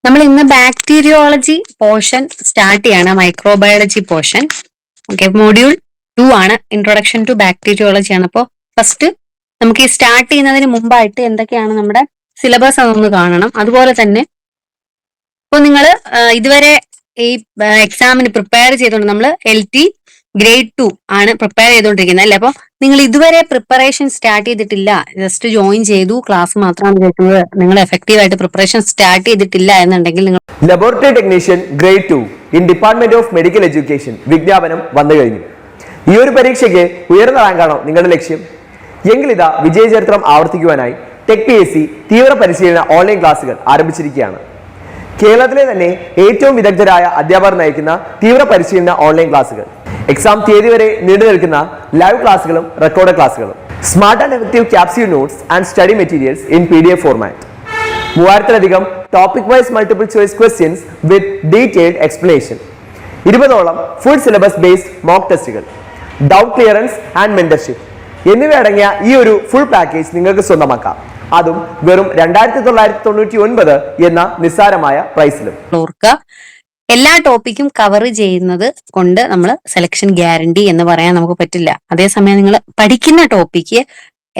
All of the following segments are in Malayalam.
നമ്മൾ ഇന്ന് ബാക്ടീരിയോളജി പോർഷൻ സ്റ്റാർട്ട് ചെയ്യാണ്, മൈക്രോബയോളജി പോർഷൻ. ഓക്കെ, മൊഡ്യൂൾ 2 ആണ്, ഇൻട്രൊഡക്ഷൻ ടു ബാക്ടീരിയോളജി ആണ്. അപ്പോൾ ഫസ്റ്റ് നമുക്ക് ഈ സ്റ്റാർട്ട് ചെയ്യുന്നതിന് മുമ്പായിട്ട് എന്തൊക്കെയാണ് നമ്മുടെ സിലബസ് അതൊന്ന് കാണണം. അതുപോലെ തന്നെ ഇപ്പോൾ നിങ്ങൾ ഇതുവരെ ഈ എക്സാമിന് പ്രിപ്പയർ ചെയ്തുകൊണ്ട് നമ്മൾ LT ഗ്രേഡ് 2 ആണ് പ്രിപ്പയർ ചെയ്തുകൊണ്ടിരിക്കുന്നത് അല്ലേ? അപ്പോൾ നിങ്ങൾ ഇതുവരെ പ്രിപ്പറേഷൻ സ്റ്റാർട്ട് ചെയ്തിട്ടില്ല, ജസ്റ്റ് ജോയിൻ ചെയ്തു, ക്ലാസ് മാത്രമാണ് കേൾക്കുന്നത്, നിങ്ങൾ എഫക്റ്റീവ് ആയിട്ട് പ്രിപ്പറേഷൻ സ്റ്റാർട്ട് ചെയ്തിട്ടില്ല എന്നുണ്ടെങ്കിൽ നിങ്ങൾ laboratory technician grade 2 in department of medical education വിജ്ഞാപനം വന്നു കഴിഞ്ഞു. ഈ ഒരു പരീക്ഷയ്ക്ക് ഉയർന്ന റാങ്കാണോ നിങ്ങളുടെ ലക്ഷ്യം? എങ്കിൽ ഇതാ വിജയചരിത്രം ആവർത്തിക്കുവാനായി ടെക് PSC തീവ്ര പരിശീലന ഓൺലൈൻ ക്ലാസുകൾ ആരംഭിച്ചിരിക്കുകയാണ്. കേരളത്തിലെ തന്നെ ഏറ്റവും വിദഗ്ധരായ അധ്യാപകർ നയിക്കുന്ന തീവ്ര പരിശീലന ഓൺലൈൻ ക്ലാസുകൾ, എക്സാം തീയതി വരെ നീണ്ടു നിൽക്കുന്ന ലൈവ് ക്ലാസുകളും റെക്കോർഡ് ക്ലാസുകളും, smart and effective capsule notes and study materials in PDF format, 3000-ലധികം topic wise multiple choice questions with detailed explanation, 20ഓളം ഫുൾ സിലബസ് ബേസ്ഡ് മോക്ക് ടെസ്റ്റുകൾ, ഡൗട്ട് ക്ലിയറൻസ് ആൻഡ് മെന്റർഷിപ്പ് എന്നിവയടങ്ങിയ ഈ ഒരു ഫുൾ പാക്കേജ് നിങ്ങൾക്ക് സ്വന്തമാക്കാം. അതും വെറും 2999 എന്ന നിസ്സാരമായ പ്രൈസിലും. ഓർക്കുക, എല്ലാ ടോപ്പിക്കും കവർ ചെയ്യുന്നത് കൊണ്ട് നമ്മൾ സെലക്ഷൻ ഗ്യാരണ്ടി എന്ന് പറയാൻ നമുക്ക് പറ്റില്ല. അതേസമയം നിങ്ങൾ പഠിക്കുന്ന ടോപ്പിക്ക്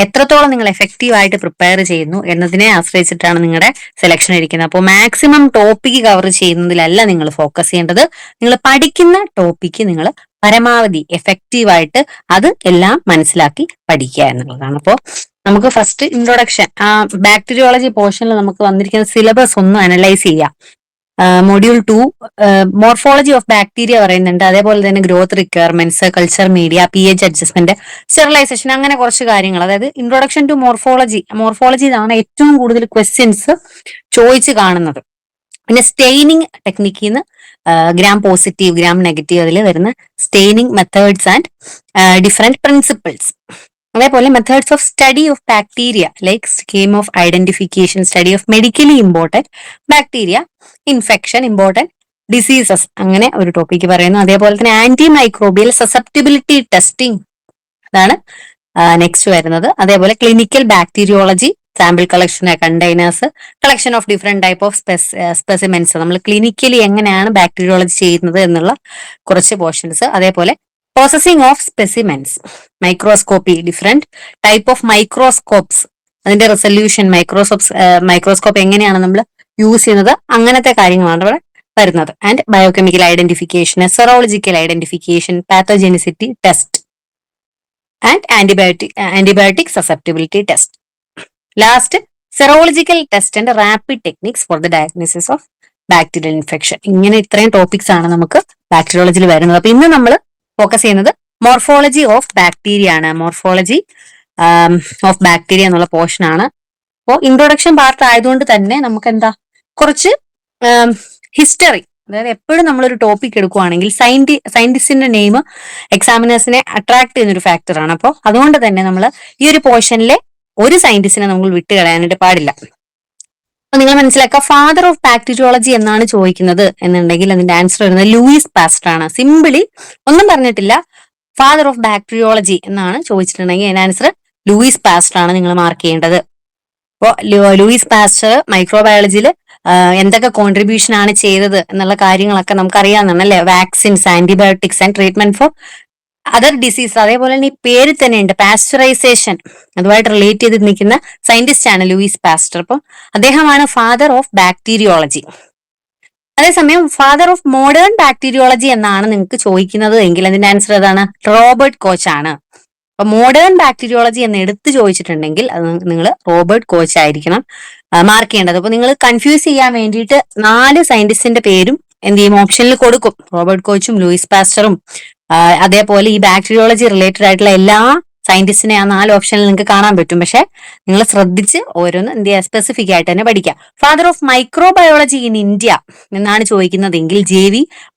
എത്രത്തോളം നിങ്ങൾ എഫക്റ്റീവ് ആയിട്ട് പ്രിപ്പയർ ചെയ്യുന്നു എന്നതിനെ ആശ്രയിച്ചിട്ടാണ് നിങ്ങളുടെ സെലക്ഷൻ ഇരിക്കുന്നത്. അപ്പോൾ മാക്സിമം ടോപ്പിക്ക് കവർ ചെയ്യുന്നതിലല്ല നിങ്ങൾ ഫോക്കസ് ചെയ്യേണ്ടത്. നിങ്ങൾ പഠിക്കുന്ന ടോപ്പിക്ക് നിങ്ങൾ പരമാവധി എഫക്റ്റീവ് ആയിട്ട് അത് എല്ലാം മനസ്സിലാക്കി പഠിക്കുക എന്നുള്ളതാണ്. അപ്പോൾ നമുക്ക് ഫസ്റ്റ് ഇൻട്രൊഡക്ഷൻ, ബാക്ടീരിയോളജി പോർഷനിൽ നമുക്ക് വന്നിരിക്കുന്ന സിലബസ് ഒന്ന് അനലൈസ് ചെയ്യാം. മൊഡ്യൂൾ 2 മോർഫോളജി ഓഫ് ബാക്ടീരിയ പറയുന്നുണ്ട്. അതേപോലെ തന്നെ growth requirements, culture media, pH adjustment, sterilisation, അങ്ങനെ കുറച്ച് കാര്യങ്ങൾ. അതായത് ഇൻട്രൊഡക്ഷൻ ടു മോർഫോളജിയിലാണ് ഏറ്റവും കൂടുതൽ ക്വസ്റ്റ്യൻസ് ചോദിച്ച് കാണുന്നത്. പിന്നെ സ്റ്റെയിനിങ് ടെക്നിക്കിൽ നിന്ന് ഗ്രാം പോസിറ്റീവ്, ഗ്രാം നെഗറ്റീവ്, അതിൽ വരുന്ന staining methods and different principles. അതേപോലെ methods of study of bacteria like scheme of identification, study of medically important bacteria, infection, important diseases, അങ്ങനെ ഒരു ടോപ്പിക്ക് പറയുന്നു. അതേപോലെ തന്നെ ആന്റി മൈക്രോബിയൽ സസെപ്റ്റിബിലിറ്റി ടെസ്റ്റിംഗ്, അതാണ് നെക്സ്റ്റ് വരുന്നത്. അതേപോലെ clinical bacteriology, sample collection, containers, collection of different type of specimens, നമ്മൾ ക്ലിനിക്കലി എങ്ങനെയാണ് ബാക്ടീരിയോളജി ചെയ്യുന്നത് എന്നുള്ള കുറച്ച് പോർഷൻസ്. അതേപോലെ processing of specimens, microscopy, different type of microscopes, അതിന്റെ റെസൊല്യൂഷൻ, മൈക്രോസ്കോപ്പ് എങ്ങനെയാണ് നമ്മൾ യൂസ് ചെയ്യുന്നത്, അങ്ങനത്തെ കാര്യങ്ങളാണ് ഇവിടെ വരുന്നത്. And biochemical identification, serological identification, pathogenicity test and antibiotic susceptibility test. Last serological test and rapid techniques for the diagnosis of bacterial infection. ഇങ്ങനെ ഇത്രയും ടോപ്പിക്സ് ആണ് നമുക്ക് ബാക്ടീരിയോളജിയിൽ വരുന്നത്. അപ്പൊ ഇന്ന് നമ്മൾ ഫോക്കസ് ചെയ്യുന്നത് മോർഫോളജി ഓഫ് ബാക്ടീരിയ ആണ്. മോർഫോളജി ഓഫ് ബാക്ടീരിയ എന്നുള്ള പോർഷൻ ആണ്. അപ്പോൾ ഇൻട്രൊഡക്ഷൻ പാർട്ട് ആയതുകൊണ്ട് തന്നെ നമുക്ക് എന്താ കുറച്ച് ഹിസ്റ്ററി, അതായത് എപ്പോഴും നമ്മളൊരു ടോപ്പിക് എടുക്കുവാണെങ്കിൽ സയന്റിസ്റ്റിന്റെ നെയിം എക്സാമിനേഴ്സിനെ അട്രാക്ട് ചെയ്യുന്നൊരു ഫാക്ടറാണ്. അപ്പോൾ അതുകൊണ്ട് തന്നെ നമ്മൾ ഈ ഒരു പോർഷനിലെ ഒരു സയന്റിസ്റ്റിനെ നമ്മൾ വിട്ടുകളയാനായിട്ട് പാടില്ല. അപ്പൊ നിങ്ങൾ മനസ്സിലാക്കുക, ഫാദർ ഓഫ് ബാക്ടീരിയോളജി എന്നാണ് ചോദിക്കുന്നത് എന്നുണ്ടെങ്കിൽ അതിന്റെ ആൻസർ വരുന്നത് ലൂയിസ് പാസ്റ്റർ ആണ്. സിമ്പിളി ഒന്നും പറഞ്ഞിട്ടില്ല, ഫാദർ ഓഫ് ബാക്ടീരിയോളജി എന്നാണ് ചോദിച്ചിട്ടുണ്ടെങ്കിൽ അതിന്റെ ആൻസർ ലൂയിസ് പാസ്റ്റർ ആണ് നിങ്ങൾ മാർക്ക് ചെയ്യേണ്ടത്. അപ്പോൾ ലൂയിസ് പാസ്റ്റർ മൈക്രോബയോളജിയിൽ എന്തൊക്കെ കോൺട്രിബ്യൂഷൻ ആണ് ചെയ്തത് എന്നുള്ള കാര്യങ്ങളൊക്കെ നമുക്ക് അറിയാവുന്നതാണ് അല്ലെ? Vaccines, antibiotics and treatment for other disease. അതേപോലെ തന്നെ ഈ പേര് തന്നെ ഉണ്ട് പാസ്ചറൈസേഷൻ, അതുമായിട്ട് റിലേറ്റ് ചെയ്ത് നിൽക്കുന്ന സയന്റിസ്റ്റ് ആണ് ലൂയിസ് പാസ്റ്റർ. അപ്പം അദ്ദേഹമാണ് ഫാദർ ഓഫ് ബാക്ടീരിയോളജി. അതേസമയം ഫാദർ ഓഫ് മോഡേൺ ബാക്ടീരിയോളജി എന്നാണ് നിങ്ങൾക്ക് ചോദിക്കുന്നത് എങ്കിൽ അതിന്റെ ആൻസർ ഏതാണ്? റോബർട്ട് കോച്ച് ആണ്. അപ്പൊ മോഡേൺ ബാക്ടീരിയോളജി എന്ന് എടുത്ത് ചോദിച്ചിട്ടുണ്ടെങ്കിൽ അത് നിങ്ങൾ റോബർട്ട് കോച്ച് ആയിരിക്കണം മാർക്ക് ചെയ്യേണ്ടത്. അപ്പൊ നിങ്ങൾ കൺഫ്യൂസ് ചെയ്യാൻ വേണ്ടിയിട്ട് 4 സയന്റിസ്റ്റിന്റെ പേരും എന്ത് ചെയ്യും, ഓപ്ഷനിൽ കൊടുക്കും. റോബർട്ട് കോച്ചും ലൂയിസ് പാസ്റ്ററും അതേപോലെ ഈ ബാക്ടീരിയോളജി റിലേറ്റഡ് ആയിട്ടുള്ള എല്ലാ സയന്റിസ്റ്റിനെ ആ 4 ഓപ്ഷനിൽ നിങ്ങൾക്ക് കാണാൻ പറ്റും. പക്ഷെ നിങ്ങൾ ശ്രദ്ധിച്ച് ഓരോന്ന് എന്ത് ചെയ്യുക, സ്പെസിഫിക് ആയിട്ട് തന്നെ പഠിക്കുക. Father of microbiology in India എന്നാണ് ചോദിക്കുന്നതെങ്കിൽ JV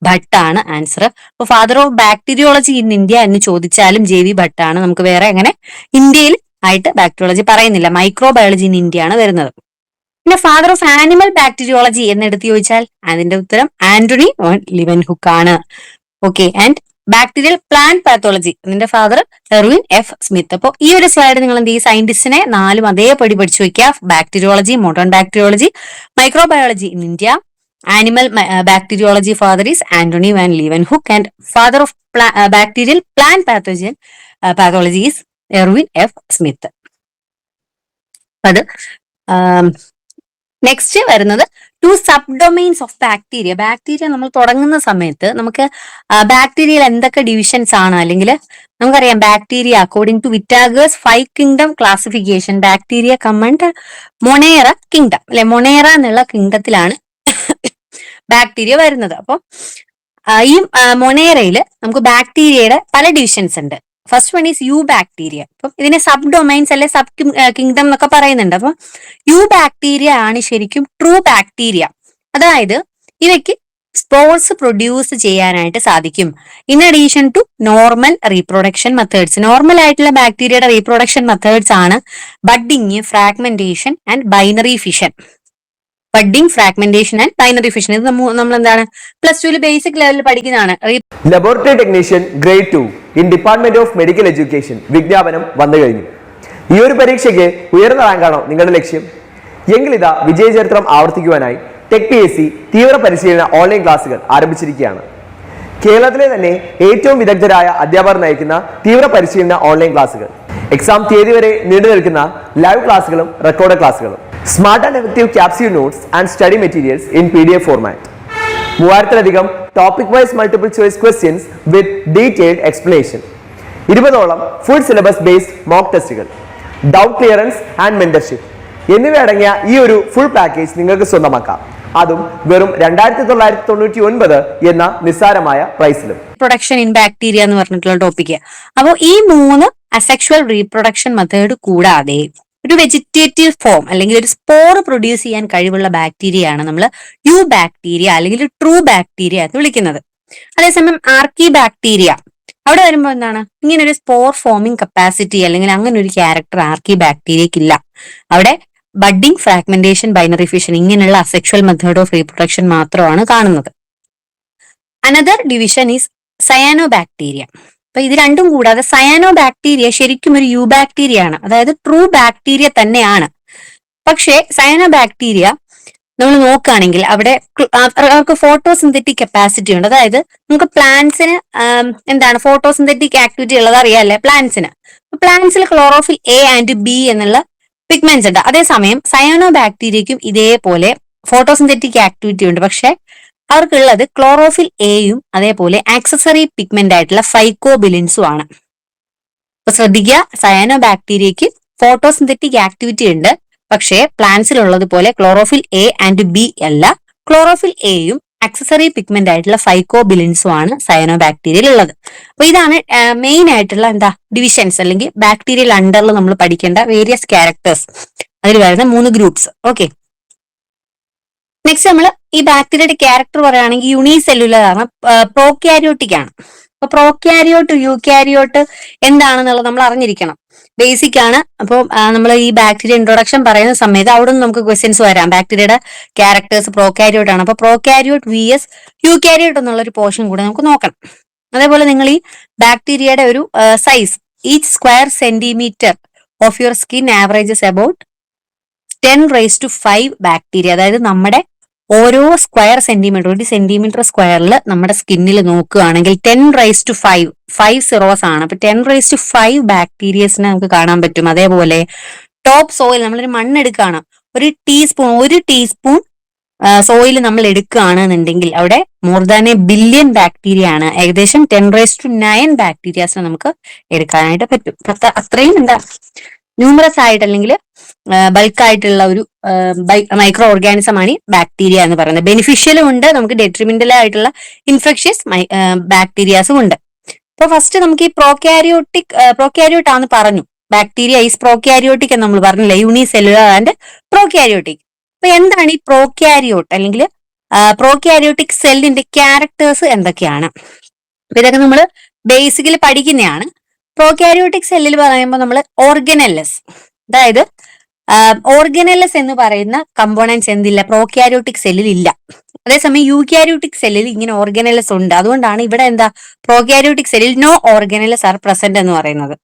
ഭട്ടാണ് ആൻസർ. അപ്പൊ father of bacteriology in India എന്ന് ചോദിച്ചാലും JV ഭട്ടാണ്. നമുക്ക് വേറെ അങ്ങനെ ഇന്ത്യയിൽ ആയിട്ട് ബാക്ടീരിയോളജി പറയുന്നില്ല, മൈക്രോബയോളജി ഇൻ ഇന്ത്യ ആണ് വരുന്നത്. പിന്നെ ഫാദർ ഓഫ് ആനിമൽ ബാക്ടീരിയോളജി എന്നെടുത്ത് ചോദിച്ചാൽ അതിന്റെ ഉത്തരം ആന്റണി വോൺ ലിവൻഹുക്ക് ആണ്. Okay. And bacterial plant pathology അതിന്റെ ഫാദർ എർവിൻ F. സ്മിത്ത്. അപ്പോൾ ഈ ഒരു സ്ലൈഡ് നിങ്ങൾ എന്ത് ചെയ്യും, സയന്റിസ്റ്റിനെ 4 അതേപടി പഠിച്ചു വെക്കുക. Bacteriology, modern bacteriology, microbiology in India, Animal bacteriology father is Anthony van Leeuwenhoek, and father of bacterial plant pathogen pathology is Erwin F. Smith. അത് നെക്സ്റ്റ് വരുന്നത് 2 sub domains of bacteria. Bacteria നമ്മൾ തുടങ്ങുന്ന സമയത്ത് നമുക്ക് ബാക്ടീരിയയിൽ എന്തൊക്കെ ഡിവിഷൻസ് ആണ്, അല്ലെങ്കിൽ നമുക്കറിയാം bacteria according to Whittaker's 5 kingdom classification bacteria come under Monera kingdom, അല്ലെ മൊണേറ എന്നുള്ള കിങ്ഡത്തിലാണ് ബാക്ടീരിയ വരുന്നത്. അപ്പോൾ ഈ മൊണേറയിൽ നമുക്ക് ബാക്ടീരിയയുടെ പല ഡിവിഷൻസ് ഉണ്ട്. First one is eubacteria. അപ്പം ഇതിനെ സബ് ഡൊമൈൻസ് അല്ലെ സബ് കിങ്ഡം എന്നൊക്കെ പറയുന്നുണ്ട്. അപ്പം യു ബാക്ടീരിയ ആണ് ശരിക്കും ട്രൂ ബാക്ടീരിയ. അതായത് ഇവയ്ക്ക് സ്പോർസ് പ്രൊഡ്യൂസ് ചെയ്യാനായിട്ട് സാധിക്കും. In addition to normal reproduction methods. Normal ആയിട്ടുള്ള ബാക്ടീരിയയുടെ റീപ്രൊഡക്ഷൻ മെത്തേഡ്സ് ആണ് budding, fragmentation and binary fission. Budding, fragmentation and binary fission. ഇത് നമ്മൾ എന്താണ് +2 ബേസിക് ലെവലിൽ പഠിക്കുന്നതാണ്. Laboratory technician grade 2 in department of medical education വിജ്ഞാപനം വന്നു കഴിഞ്ഞു. ഈ ഒരു പരീക്ഷയ്ക്ക് ഉയർന്ന റാങ്കാണോ നിങ്ങളുടെ ലക്ഷ്യം? എങ്കിൽ ഇതാ വിജയചരിത്രം ആവർത്തിക്കുവാനായി ടെക് PSC തീവ്ര പരിശീലന ഓൺലൈൻ ക്ലാസുകൾ ആരംഭിച്ചിരിക്കുകയാണ്. കേരളത്തിലെ തന്നെ ഏറ്റവും വിദഗ്ധരായ അധ്യാപകർ നയിക്കുന്ന തീവ്ര പരിശീലന ഓൺലൈൻ ക്ലാസുകൾ, എക്സാം തീയതി വരെ നീണ്ടു നിൽക്കുന്ന ലൈവ് ക്ലാസുകളും റെക്കോർഡ് ക്ലാസുകളും, smart and effective capsule notes and study materials in PDF format, 3000-ലധികം topic wise multiple choice questions with detailed explanation, 20ഓളം ഫുൾ സിലബസ് ബേസ്ഡ് മോക്ക് ടെസ്റ്റുകൾ, ഡൗട്ട് ക്ലിയറൻസ് ആൻഡ് മെന്റർഷിപ്പ് എന്നിവയടങ്ങിയ ഈ ഒരു ഫുൾ പാക്കേജ് നിങ്ങൾക്ക് സ്വന്തമാക്കാം. അതും വെറും 2999 എന്ന നിസ്സാരമായ പ്രൈസിലും. പ്രൊഡക്ഷൻ ഇൻ ബാക്ടീരിയ എന്ന് പറഞ്ഞിട്ടുള്ള ടോപ്പിക്ക്. അപ്പോൾ ഈ 3 അസെക്ഷുവൽ റീപ്രൊഡക്ഷൻ മെത്തേഡ് കൂടാതെ ഒരു വെജിറ്റേറ്റീവ് ഫോം അല്ലെങ്കിൽ ഒരു സ്പോർ പ്രൊഡ്യൂസ് ചെയ്യാൻ കഴിവുള്ള ബാക്ടീരിയയാണ് നമ്മൾ യു ബാക്ടീരിയ അല്ലെങ്കിൽ ട്രൂ ബാക്ടീരിയ എന്ന് വിളിക്കുന്നത്. അതേസമയം ആർക്കി ബാക്ടീരിയ അവിടെ വരുമ്പോൾ എന്താണ്, ഇങ്ങനെ ഒരു സ്പോർ ഫോമിംഗ് കപ്പാസിറ്റി അല്ലെങ്കിൽ അങ്ങനെ ഒരു ക്യാരക്ടർ ആർക്കി ബാക്ടീരിയക്കില്ല. അവിടെ ബഡ്ഡിംഗ്, ഫ്രാഗ്മെന്റേഷൻ, ബൈനറി ഫിഷൻ ഇങ്ങനെയുള്ള അസെക്ഷുവൽ മെത്തേഡ് ഓഫ് റീപ്രൊഡക്ഷൻ മാത്രമാണ് കാണുന്നത്. Another division is cyano bacteria. അപ്പൊ ഇത് രണ്ടും കൂടാതെ സയാനോ ബാക്ടീരിയ ശരിക്കും ഒരു യു ബാക്ടീരിയ ആണ്, അതായത് ട്രൂ ബാക്ടീരിയ തന്നെയാണ്. പക്ഷേ സയാനോ ബാക്ടീരിയ നമ്മൾ നോക്കുകയാണെങ്കിൽ അവിടെ അവർക്ക് ഫോട്ടോസിന്തറ്റിക് കപ്പാസിറ്റി ഉണ്ട്. അതായത് നമുക്ക് പ്ലാന്റ്സിന് എന്താണ് ഫോട്ടോസിന്തറ്റിക് ആക്ടിവിറ്റി ഉള്ളത് അറിയാല്ലേ പ്ലാന്റ്സിന്. പ്ലാന്റ്സിൽ ക്ലോറോഫിൽ A ആൻഡ് B എന്നുള്ള പിഗ്മെന്റ്സ് ഉണ്ട്. അതേസമയം സയാനോ ബാക്ടീരിയക്കും ഇതേപോലെ ഫോട്ടോസിന്തറ്റിക് ആക്ടിവിറ്റി ഉണ്ട്. പക്ഷെ അവർക്കുള്ളത് ക്ലോറോഫിൽ Aയും അതേപോലെ ആക്സസറി പിഗ്മെന്റ് ആയിട്ടുള്ള ഫൈക്കോബിലിൻസും ആണ്. അപ്പൊ ശ്രദ്ധിക്കുക, സയാനോ ബാക്ടീരിയക്ക് ഫോട്ടോസിന്തറ്റിക് ആക്ടിവിറ്റി ഉണ്ട്, പക്ഷേ പ്ലാന്റ്സിലുള്ളത് പോലെ ക്ലോറോഫിൽ A ആൻഡ് B അല്ല. ക്ലോറോഫിൽ Aയും ആക്സസറി പിഗ്മെന്റ് ആയിട്ടുള്ള ഫൈക്കോബിലിൻസും ആണ് സയാനോ ബാക്ടീരിയയിൽ ഉള്ളത്. അപ്പൊ ഇതാണ് മെയിൻ ആയിട്ടുള്ള ഡിവിഷൻസ് അല്ലെങ്കിൽ ബാക്ടീരിയൽ അണ്ടറിൽ നമ്മൾ പഠിക്കേണ്ട വേരിയസ് ക്യാരക്ടേഴ്സ്. അതിൽ വരുന്ന 3 ഗ്രൂപ്പ്സ്. ഓക്കെ, നെക്സ്റ്റ് നമ്മൾ ഈ ബാക്ടീരിയയുടെ ക്യാരക്ടർ പറയുകയാണെങ്കിൽ യൂണിസെല്ലുലർ ആണ്, പ്രോക്യാരിയോട്ടിക് ആണ്. അപ്പൊ പ്രോക്യാരിയോട്ട്, യൂക്യാരിയോട്ട് എന്താണെന്നുള്ളത് നമ്മൾ അറിഞ്ഞിരിക്കണം, ബേസിക് ആണ്. അപ്പോൾ നമ്മൾ ഈ ബാക്ടീരിയ ഇൻട്രൊഡക്ഷൻ പറയുന്ന സമയത്ത് അവിടെ നിന്ന് നമുക്ക് ക്വസ്റ്റ്യൻസ് വരാം. ബാക്ടീരിയയുടെ ക്യാരക്ടേഴ്സ് പ്രോക്യാരിയോട്ട് ആണ്. അപ്പൊ പ്രോക്യാരിയോട്ട് VS യൂക്യാരിയോട്ട് എന്നുള്ള ഒരു പോർഷൻ കൂടെ നമുക്ക് നോക്കണം. അതേപോലെ നിങ്ങൾ ഈ ബാക്ടീരിയയുടെ ഒരു size, each square centimetre of your skin averages about 10⁵5 bacteria. അതായത് നമ്മുടെ ഓരോ സ്ക്വയർ സെന്റിമീറ്റർ, 1 സെന്റിമീറ്റർ സ്ക്വയറിൽ നമ്മുടെ സ്കിന്നിൽ നോക്കുകയാണെങ്കിൽ 10⁵5 5 സീറോസ് ആണ്. അപ്പൊ 10⁵5 ബാക്ടീരിയസിനെ നമുക്ക് കാണാൻ പറ്റും. അതേപോലെ ടോപ്പ് സോയിൽ, നമ്മളൊരു മണ്ണെടുക്കുകയാണ്, 1 ടീസ്പൂൺ സോയിൽ നമ്മൾ എടുക്കുകയാണെന്നുണ്ടെങ്കിൽ അവിടെ more than A billion bacteria ആണ്. ഏകദേശം 10⁹9 ബാക്ടീരിയാസിനെ നമുക്ക് എടുക്കാനായിട്ട് പറ്റും. അത്രയും ന്യൂമറസ് ആയിട്ട് അല്ലെങ്കിൽ ബൾക്കായിട്ടുള്ള ഒരു മൈക്രോ ഓർഗാനിസം ആണ് ബാക്ടീരിയ എന്ന് പറയുന്നത്. ബെനിഫിഷ്യലും ഉണ്ട്, നമുക്ക് ഡെട്രിമെന്റൽ ആയിട്ടുള്ള ഇൻഫെക്ഷ്യസ് ബാക്ടീരിയാസും ഉണ്ട്. അപ്പൊ ഫസ്റ്റ് നമുക്ക് ഈ പ്രോക്യാരിയോട്ട് ആണെന്ന് പറഞ്ഞു. ബാക്ടീരിയ ഈസ് പ്രോക്യാരിയോട്ടിക് എന്ന് നമ്മൾ പറഞ്ഞില്ലേ, യൂണിസെല്ലുലർ ആൻഡ് പ്രോക്യാരിയോട്ടിക്. അപ്പൊ എന്താണ് ഈ പ്രോക്യാരിയോട്ട് അല്ലെങ്കിൽ പ്രോക്യാരിയോട്ടിക് സെല്ലിന്റെ ക്യാരക്ടേഴ്സ് എന്തൊക്കെയാണ്? ഇതൊക്കെ നമ്മൾ ബേസിക്കലി പഠിക്കുന്നതാണ്. പ്രോക്യാരിയോട്ടിക് സെല്ലിൽ പറയുമ്പോൾ നമ്മൾ ഓർഗനല്ലസ്, അതായത് ഓർഗനല്ലസ് എന്ന് പറയുന്ന കമ്പോണൻസ് എന്തില്ല, പ്രോക്യാരിയോട്ടിക് സെല്ലിൽ ഇല്ല. അതേസമയം യൂക്യാരിയോട്ടിക് സെല്ലിൽ ഇങ്ങനെ ഓർഗനല്ലസ് ഉണ്ട്. അതുകൊണ്ടാണ് ഇവിടെ പ്രോക്യാരിയോട്ടിക് സെല്ലിൽ നോ ഓർഗനല്ലസ് ആർ പ്രസന്റ് എന്ന് പറയുന്നത്.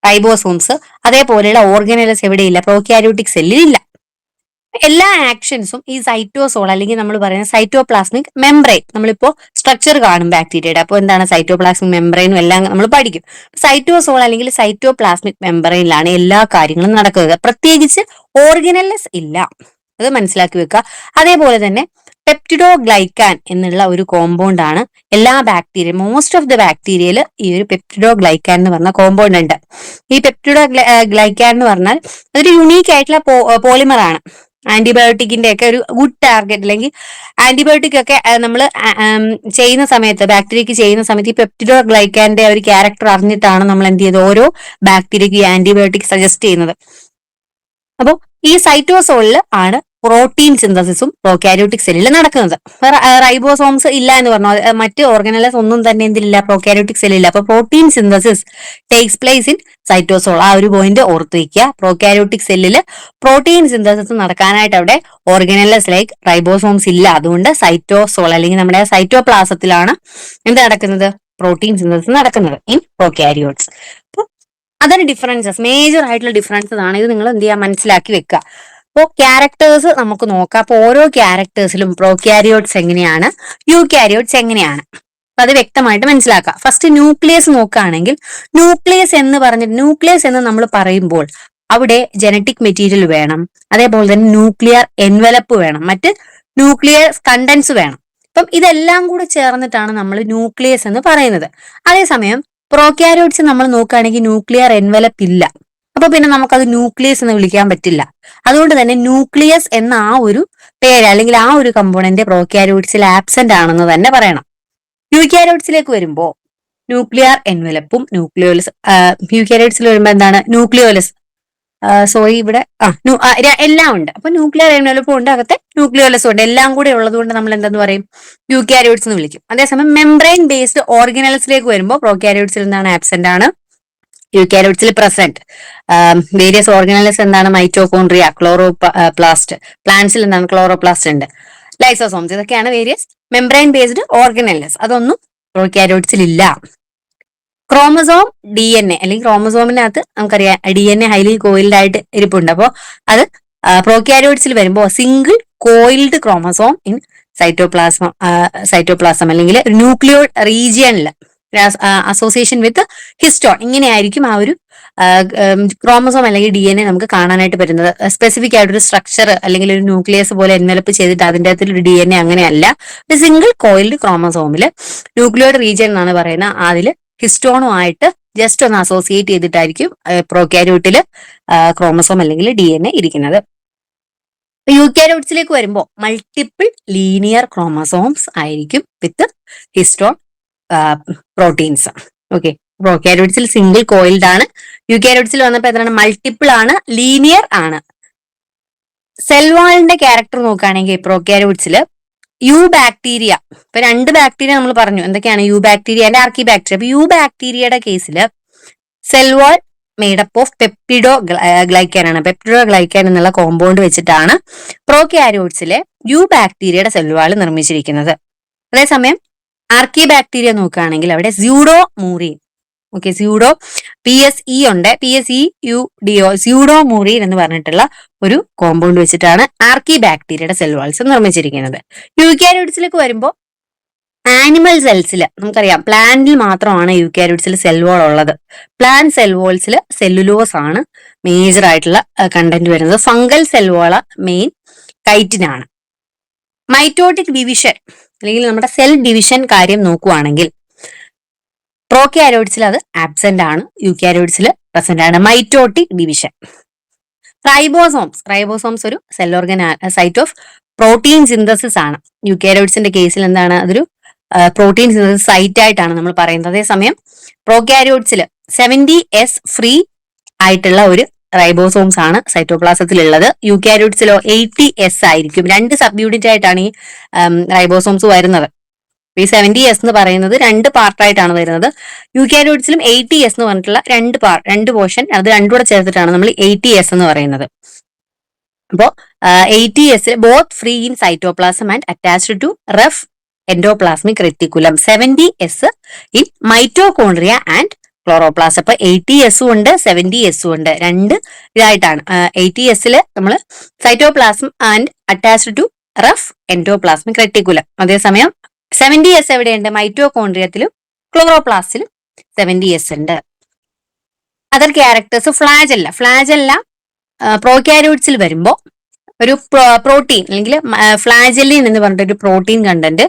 റൈബോസോംസ് അതേപോലെയുള്ള ഓർഗനല്ലസ് എവിടെയില്ല, പ്രോക്യാരിയോട്ടിക് സെല്ലിൽ ഇല്ല. എല്ലാ ആക്ഷൻസും ഈ സൈറ്റോസോൾ അല്ലെങ്കിൽ നമ്മൾ പറയുന്ന സൈറ്റോപ്ലാസ്മിക് മെംബ്രെയിൻ, നമ്മളിപ്പോ സ്ട്രക്ചർ കാണും ബാക്ടീരിയയുടെ, അപ്പോൾ എന്താണ് സൈറ്റോപ്ലാസ്മിക് മെംബ്രെയിനും എല്ലാം നമ്മൾ പഠിക്കും. സൈറ്റോസോൾ അല്ലെങ്കിൽ സൈറ്റോപ്ലാസ്മിക് മെംബ്രെയിനിലാണ് എല്ലാ കാര്യങ്ങളും നടക്കുന്നത്. പ്രത്യേകിച്ച് ഓർഗനൽസ് ഇല്ല, അത് മനസ്സിലാക്കി വെക്കുക. അതേപോലെ തന്നെ പെപ്റ്റിഡോഗ്ലൈക്കാൻ എന്നുള്ള ഒരു കോമ്പൗണ്ട് ആണ് എല്ലാ ബാക്ടീരിയ, മോസ്റ്റ് ഓഫ് ദ ബാക്ടീരിയയിൽ ഈ ഒരു പെപ്റ്റിഡോഗ്ലൈക്കാൻ എന്ന് പറഞ്ഞ കോമ്പൗണ്ട് ഉണ്ട്. ഈ പെപ്റ്റിഡോഗ്ലൈക്കാൻ എന്ന് പറഞ്ഞാൽ അതൊരു യുണീക്ക് ആയിട്ടുള്ള പോളിമർ ആണ്. ആന്റിബയോട്ടിക്കിന്റെ ഒക്കെ ഒരു ഗുഡ് ടാർഗറ്റ്, അല്ലെങ്കിൽ ആന്റിബയോട്ടിക് ഒക്കെ നമ്മൾ ചെയ്യുന്ന സമയത്ത്, ബാക്ടീരിയക്ക് ചെയ്യുന്ന സമയത്ത് ഈ പെപ്റ്റിഡോഗ്ലൈക്കാന്റെ ഒരു ക്യാരക്ടർ അറിഞ്ഞിട്ടാണ് നമ്മൾ എന്ത് ചെയ്തത്, ഓരോ ബാക്ടീരിയക്ക് ഈ ആന്റിബയോട്ടിക് സജസ്റ്റ് ചെയ്യുന്നത്. അപ്പോൾ ഈ സൈറ്റോസോളിൽ ആണ് പ്രോട്ടീൻ സിന്തസിസും പ്രോകാരിയോട്ടിക് സെല്ലിൽ നടക്കുന്നത്. റൈബോസോംസ് ഇല്ല എന്ന് പറഞ്ഞു, മറ്റ് ഓർഗനലസ് ഒന്നും തന്നെ എന്തില്ല, പ്രോകാരിയോട്ടിക് സെല്ലില്ല. അപ്പൊ protein synthesis takes place in cytosol, ആ ഒരു പോയിന്റ് ഓർത്ത് വയ്ക്കുക. പ്രോകാരിയോട്ടിക് സെല്ലിൽ പ്രോട്ടീൻ സിന്തസിസ് നടക്കാനായിട്ട് അവിടെ ഓർഗനലസ് ലൈക്ക് റൈബോസോംസ് ഇല്ല. അതുകൊണ്ട് സൈറ്റോസോൾ അല്ലെങ്കിൽ നമ്മുടെ സൈറ്റോപ്ലാസത്തിലാണ് എന്ത് നടക്കുന്നത്, പ്രോട്ടീൻ സിന്തസിസ് നടക്കുന്നത് ഇൻ പ്രോകാരിയോട്സ്. അപ്പോൾ അതൊരു ഡിഫറൻസസ്, മേജർ ആയിട്ടുള്ള ഡിഫറൻസസ് ആണ്. ഇത് നിങ്ങൾ എന്ത് ചെയ്യുക, മനസ്സിലാക്കി വെക്കുക. അപ്പോൾ ക്യാരക്ടേഴ്സ് നമുക്ക് നോക്കാം. അപ്പോൾ ഓരോ ക്യാരക്ടേഴ്സിലും പ്രോകാരിയോട്സ് എങ്ങനെയാണ്, യൂകാരിയോട്സ് എങ്ങനെയാണ്, അപ്പൊ അത് വ്യക്തമായിട്ട് മനസ്സിലാക്കാം. ഫസ്റ്റ് ന്യൂക്ലിയസ് നോക്കുകയാണെങ്കിൽ, ന്യൂക്ലിയസ് എന്ന് നമ്മൾ പറയുമ്പോൾ അവിടെ ജനറ്റിക് മെറ്റീരിയൽ വേണം, അതേപോലെ തന്നെ ന്യൂക്ലിയർ എൻവലപ്പ് വേണം, മറ്റ് ന്യൂക്ലിയർ കണ്ടൻസ് വേണം. അപ്പം ഇതെല്ലാം കൂടെ ചേർന്നിട്ടാണ് നമ്മൾ ന്യൂക്ലിയസ് എന്ന് പറയുന്നത്. അതേസമയം പ്രോകാരിയോട്സ് നമ്മൾ നോക്കുകയാണെങ്കിൽ ന്യൂക്ലിയർ എൻവലപ്പ് ഇല്ല, അപ്പൊ പിന്നെ നമുക്കത് ന്യൂക്ലിയസ് എന്ന് വിളിക്കാൻ പറ്റില്ല. അതുകൊണ്ട് തന്നെ ന്യൂക്ലിയസ് എന്ന ആ ഒരു പേര് അല്ലെങ്കിൽ ആ ഒരു കമ്പോണന്റ് പ്രോകാരിയോട്സിൽ ആബ്സെന്റ് ആണെന്ന് തന്നെ പറയണം. യൂകാരിയോട്സിലേക്ക് വരുമ്പോൾ ന്യൂക്ലിയർ എൻവലപ്പും യൂകാരിയോട്സിൽ വരുമ്പോൾ എന്താണ്, ന്യൂക്ലിയോലസ്, സോറി ഇവിടെ എല്ലാം ഉണ്ട്. അപ്പൊ ന്യൂക്ലിയർ എൻവലപ്പും ഉണ്ട്, അകത്തെ ന്യൂക്ലിയോലസും ഉണ്ട്, എല്ലാം കൂടെ ഉള്ളത് കൊണ്ട് നമ്മൾ എന്തെന്ന് പറയും, യൂകാരിയോട്സ് എന്ന് വിളിക്കും. അതേസമയം മെംബ്രെയിൻ ബേസ്ഡ് ഓർഗനൽസിലേക്ക് വരുമ്പോൾ പ്രോകാരിയോട്സിൽ എന്താണ്, ആബ്സെന്റ് ആണ്, യൂകാരിയോട്സിൽ പ്രസന്റ്. വേരിയസ് ഓർഗനൽസ് എന്താണ്, മൈറ്റോകോൺട്രിയ, ക്ലോറോപ്ലാസ്റ്റ്, പ്ലാന്റ്സിൽ എന്താണ്, ക്ലോറോപ്ലാസ്റ്റ് ഉണ്ട്, ലൈസോസോംസ്, ഇതൊക്കെയാണ് വേരിയസ് മെംബ്രെയിൻ ബേസ്ഡ് ഓർഗനൽസ്. അതൊന്നും പ്രോകാരിയോട്സിൽ ഇല്ല. ക്രോമസോം, DNA അല്ലെങ്കിൽ ക്രോമസോമിനകത്ത് നമുക്കറിയാം DNA ഹൈലി കോയിൽഡ് ആയിട്ട് ഇരിപ്പുണ്ട്. അപ്പോൾ അത് പ്രോകാരിയോട്സിൽ വരുമ്പോൾ single coiled chromosome in cytoplasm അല്ലെങ്കിൽ ന്യൂക്ലിയോ റീജിയനിൽ അസോസിയേഷൻ വിത്ത് ഹിസ്റ്റോൺ, ഇങ്ങനെയായിരിക്കും ആ ഒരു ക്രോമസോം അല്ലെങ്കിൽ DNA നമുക്ക് കാണാനായിട്ട് പറ്റുന്നത്. സ്പെസിഫിക് ആയിട്ടൊരു സ്ട്രക്ചർ അല്ലെങ്കിൽ ഒരു ന്യൂക്ലിയസ് പോലെ എൻവലപ്പ് ചെയ്തിട്ട് അതിൻ്റെ അകത്തിൽ ഒരു DNA അങ്ങനെയല്ല. ഒരു സിംഗിൾ കോയിൽഡ് ക്രോമസോമിൽ ന്യൂക്ലിയോയിഡ് റീജിയൻ എന്നാണ് പറയുന്നത്, അതിൽ ഹിസ്റ്റോണുമായിട്ട് ജസ്റ്റ് ഒന്ന് അസോസിയേറ്റ് ചെയ്തിട്ടായിരിക്കും പ്രോകാരിയോട്ടിൽ ക്രോമസോം അല്ലെങ്കിൽ DNA ഇരിക്കുന്നത്. യൂകാരിയോട്സിലേക്ക് വരുമ്പോൾ മൾട്ടിപ്പിൾ ലീനിയർ ക്രോമസോംസ് ആയിരിക്കും വിത്ത് ഹിസ്റ്റോൺ പ്രോട്ടീൻസ്. ഓക്കെ, പ്രോകാരിയോട്സിൽ സിംഗിൾ കോയിൽഡ് ആണ്, യൂകാരിയോട്സിൽ വന്നപ്പോൾ എന്താണ്, മൾട്ടിപ്പിൾ ആണ്, ലീനിയർ ആണ്. സെൽ വാളിന്റെ ക്യാരക്ടർ നോക്കുകയാണെങ്കിൽ പ്രോകാരിയോട്സിൽ യു ബാക്ടീരിയ, ഇപ്പൊ രണ്ട് ബാക്ടീരിയ നമ്മൾ പറഞ്ഞു, എന്തൊക്കെയാണ്, യു ബാക്ടീരിയ ആൻഡ് ആർക്കി ബാക്ടീരിയ. അപ്പൊ യു ബാക്ടീരിയയുടെ കേസിൽ സെൽ വാൾ മേഡപ്പ് ഓഫ് പെപ്റ്റിഡോഗ്ലൈക്കാൻ ആണ്. പെപ്റ്റിഡോഗ്ലൈക്കാൻ എന്നുള്ള കോമ്പൗണ്ട് വെച്ചിട്ടാണ് പ്രോകാരിയോട്സിലെ യു ബാക്ടീരിയയുടെ സെൽ വാൾ നിർമ്മിച്ചിരിക്കുന്നത്. അതേസമയം ആർക്കി ബാക്ടീരിയ നോക്കുകയാണെങ്കിൽ അവിടെ സ്യൂഡോമൂറിൻ, ഓക്കെ, PSE ഉണ്ട്, PSEUDO, സ്യൂഡോമൂറിൻ എന്ന് പറഞ്ഞിട്ടുള്ള ഒരു കോമ്പൗണ്ട് വെച്ചിട്ടാണ് ആർക്കി ബാക്ടീരിയയുടെ സെൽ വാൾസ് നിർമ്മിച്ചിരിക്കുന്നത്. യൂകാരിയോട്സിലേക്ക് വരുമ്പോൾ ആനിമൽ സെൽസിൽ നമുക്കറിയാം പ്ലാന്റിൽ മാത്രമാണ് യൂകാരിയോട്സിൽ സെൽ വാൾ ഉള്ളത്. പ്ലാന്റ് സെൽ വാൾസിൽ സെല്ലുലോസ് ആണ് മേജർ ആയിട്ടുള്ള കണ്ടന്റ് വരുന്നത്. ഫംഗൽ സെൽ വാള മെയിൻ കൈറ്റിനാണ്. മൈറ്റോട്ടിക് ഡിവിഷൻ അല്ലെങ്കിൽ നമ്മുടെ സെൽ ഡിവിഷൻ കാര്യം നോക്കുവാണെങ്കിൽ പ്രോകാരിയോട്സിൽ അത് ആബ്സെന്റ് ആണ്, യൂകാരിയോട്സിൽ പ്രസന്റ് ആണ് മൈറ്റോട്ടിക് ഡിവിഷൻ. റൈബോസോംസ് ഒരു cell organ site of protein synthesis ആണ്. യൂകാരിയോട്സിന്റെ കേസിൽ എന്താണ്, അതൊരു പ്രോട്ടീൻ സിന്തസിസ് സൈറ്റ് ആയിട്ടാണ് നമ്മൾ പറയുന്നത്. അതേസമയം പ്രോകാരിയോട്സിൽ 70S ഫ്രീ ആയിട്ടുള്ള ഒരു റൈബോസോംസ് ആണ് സൈറ്റോപ്ലാസത്തിൽ ഉള്ളത്. യൂകാരിയോട്സിലോ 80S ആയിരിക്കും. രണ്ട് സബ് യൂണിറ്റ് ആയിട്ടാണ് ഈ റൈബോസോംസ് വരുന്നത്. ഈ 70S എന്ന് പറയുന്നത് രണ്ട് പാർട്ടായിട്ടാണ് വരുന്നത്. യൂകാരിയോട്സിലും 80S എന്ന് പറഞ്ഞിട്ടുള്ള രണ്ട് പോർഷൻ, അത് രണ്ടും കൂടെ ചേർത്തിട്ടാണ് നമ്മൾ 80S എന്ന് പറയുന്നത്. അപ്പോൾ 80S both free in cytoplasm and attached to rough endoplasmic reticulum. 70S in mitochondria and chloroplast. അപ്പൊ 80S ഉണ്ട് 70S ഉണ്ട്, രണ്ട് ഇതായിട്ടാണ്. 80S നമ്മൾ cytoplasm and attached to rough endoplasmic reticulum. അതേസമയം 70S എവിടെയുണ്ട്? മൈറ്റോകോൺട്രിയത്തിലും ക്ലോറോപ്ലാസ്റ്റിലും 70S ഉണ്ട്. അതർ ക്യാരക്ടേഴ്സ് ഫ്ലാജെല്ല പ്രോക്യാരിയോട്സിൽ വരുമ്പോ ഒരു പ്രോട്ടീൻ അല്ലെങ്കിൽ ഫ്ലാജെല്ലിൻ എന്ന് പറഞ്ഞിട്ട് ഒരു പ്രോട്ടീൻ കണ്ടന്റ്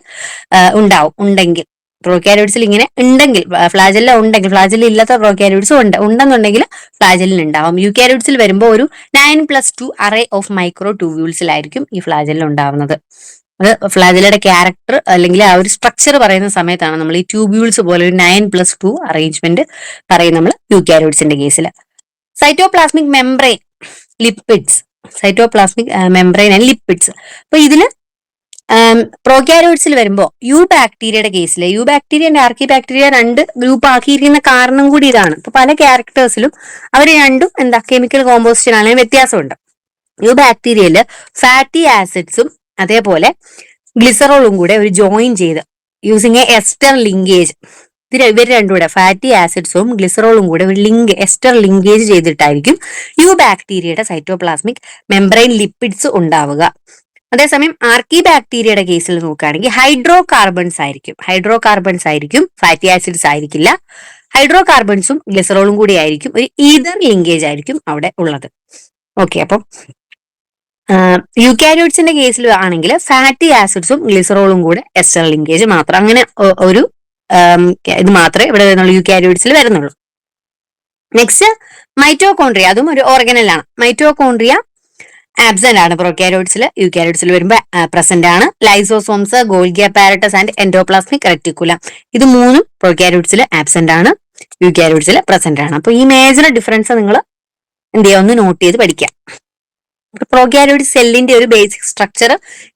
ഉണ്ടെങ്കിൽ പ്രോക്യാരിയോട്സിൽ ഇങ്ങനെ ഉണ്ടെങ്കിൽ, ഫ്ലാജെല്ല ഉണ്ടെങ്കിൽ, ഫ്ലാജെല്ല ഇല്ലാത്ത പ്രോക്യാരിയോട്സും ഉണ്ടെന്നുണ്ടെങ്കിൽ ഫ്ലാജെല്ലിൻ ഉണ്ടാവും. യൂക്യാരിയോട്സിൽ വരുമ്പോൾ ഒരു 9+2 അറേ ഓഫ് മൈക്രോ ട്യൂബ്യൂൾസിലായിരിക്കും ഈ ഫ്ലാജെല്ല ഉണ്ടാവുന്നത്. അത് ഫ്ലാജെല്ലയുടെ ക്യാരക്ടർ അല്ലെങ്കിൽ ആ ഒരു സ്ട്രക്ചർ പറയുന്ന സമയത്താണ് നമ്മൾ ഈ ട്യൂബ്യൂൾസ് പോലെ ഒരു 9+2 അറേഞ്ച്മെന്റ് പറയും നമ്മൾ യൂക്യാരിയോട്സിന്റെ കേസിൽ. Cytoplasmic membrane, lipids, cytoplasmic membrane and lipids. അപ്പൊ ഇതില് പ്രോക്യാരിയോട്സിൽ വരുമ്പോൾ യു ബാക്ടീരിയയുടെ കേസിൽ യു ബാക്ടീരിയ ആൻഡ് ആർക്കി ബാക്ടീരിയ രണ്ട് ഗ്രൂപ്പ് ആക്കിയിരിക്കുന്ന കാരണം കൂടി ഇതാണ്. ഇപ്പൊ പല ക്യാരക്ടേഴ്സിലും അവർ രണ്ടും കെമിക്കൽ കോമ്പോസിഷൻ ആണെങ്കിൽ വ്യത്യാസമുണ്ട്. യു ബാക്ടീരിയയില് ഫാറ്റി ആസിഡ്സും അതേപോലെ ഗ്ലിസറോളും കൂടെ ഒരു ജോയിൻ ചെയ്ത് യൂസിങ് എ എസ്റ്റർ ലിങ്കേജ്, ഇവർ രണ്ടും കൂടെ ഫാറ്റി ആസിഡ്സും ഗ്ലിസറോളും കൂടെ ഒരു എസ്റ്റർ ലിങ്കേജ് ചെയ്തിട്ടായിരിക്കും യു ബാക്ടീരിയയുടെ സൈറ്റോപ്ലാസ്മിക് മെംബ്രെയിൻ ലിപ്പിഡ്സ് ഉണ്ടാവുക. അതേസമയം ആർക്കി ബാക്ടീരിയയുടെ കേസിൽ നോക്കുകയാണെങ്കിൽ ഹൈഡ്രോ കാർബൺസ് ആയിരിക്കും, ഫാറ്റി ആസിഡ്സ് ആയിരിക്കില്ല. ഹൈഡ്രോ കാർബൺസും ഗ്ലിസറോളും കൂടി ആയിരിക്കും, ഒരു ഈതർ ലിങ്കേജ് ആയിരിക്കും അവിടെ ഉള്ളത്. ഓക്കെ, അപ്പം യൂക്യാരിയോട്സിന്റെ കേസിൽ ആണെങ്കിൽ ഫാറ്റി ആസിഡ്സും ഗ്ലിസറോളും കൂടെ എസ്റ്റർ ലിങ്കേജ് മാത്രം, അങ്ങനെ ഒരു ഇത് മാത്രമേ ഇവിടെ വരുന്നുള്ളൂ, യൂക്യാരിയോട്സിൽ വരുന്നുള്ളൂ. നെക്സ്റ്റ് മൈറ്റോകോൺട്രിയ, അതും ഒരു ഓർഗനലാണ്. മൈറ്റോകോൺട്രിയ ആബ്സെന്റ് ആണ് പ്രോക്യാരിയോട്സിൽ, യൂക്യാരിയോട്സിൽ വരുമ്പോൾ പ്രസന്റ് ആണ്. Lysosomes, Golgi apparatus and endoplasmic reticulum, ഇത് മൂന്നും പ്രോക്യാരിയോട്സിൽ ആബ്സെന്റ് ആണ്, യൂക്യാരിയോട്സിൽ പ്രസന്റ് ആണ്. അപ്പൊ ഈ മേജർ ഡിഫറൻസ് നിങ്ങൾ എന്ത് ചെയ്യുക, ഒന്ന് നോട്ട് ചെയ്ത് പഠിക്കാം. പ്രോക്യാരിയോട്ടിക് സെല്ലിന്റെ ഒരു ബേസിക് സ്ട്രക്ചർ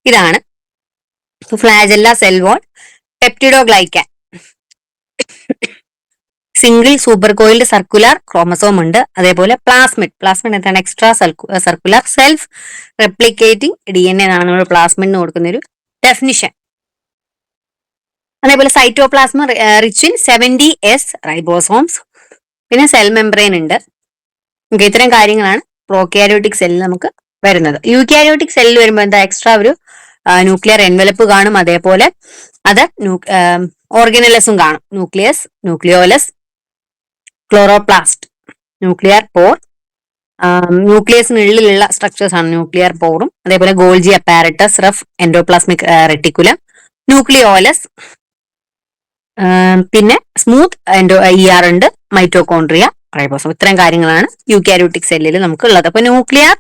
ഇതാണ്. Flagella, cell wall, peptidoglycan, single super coiled circular chromosome ഉണ്ട്. അതേപോലെ പ്ലാസ്മിഡ് എന്താണ്? Extra circular self replicating DNA എന്നാണ് നമ്മൾ പ്ലാസ്മിഡിന് കൊടുക്കുന്ന ഒരു ഡെഫിനിഷൻ. അതേപോലെ cytoplasm rich in 70S ribosomes, പിന്നെ സെൽ മെംബ്രെയിൻ ഉണ്ട്. ഇത്രയും കാര്യങ്ങളാണ് പ്രോക്യാരിയോട്ടിക് സെല്ലിൽ നമുക്ക് വരുന്നത്. യൂക്യാരിയോട്ടിക് സെല്ലിൽ വരുമ്പോൾ എന്താ? എക്സ്ട്രാ ഒരു ന്യൂക്ലിയർ എൻവലപ്പ് കാണും, അതേപോലെ അത് ഓർഗനലസും കാണും. ന്യൂക്ലിയസ്, ന്യൂക്ലിയോലസ്, ക്ലോറോപ്ലാസ്റ്റ്, ന്യൂക്ലിയർ പോർ, ന്യൂക്ലിയസിനുള്ളിലുള്ള സ്ട്രക്ചേഴ്സ് ആണ് ന്യൂക്ലിയർ പോറും, അതേപോലെ Golgi apparatus, rough endoplasmic reticulum, nucleolus, പിന്നെ സ്മൂത്ത് ER ഉണ്ട്, മൈറ്റോകോൺട്രിയ, റൈബോസോം. ഇത്രയും കാര്യങ്ങളാണ് യൂക്യാരിയോട്ടിക് സെല്ലിൽ നമുക്ക് ഉള്ളത്. അപ്പൊ ന്യൂക്ലിയർ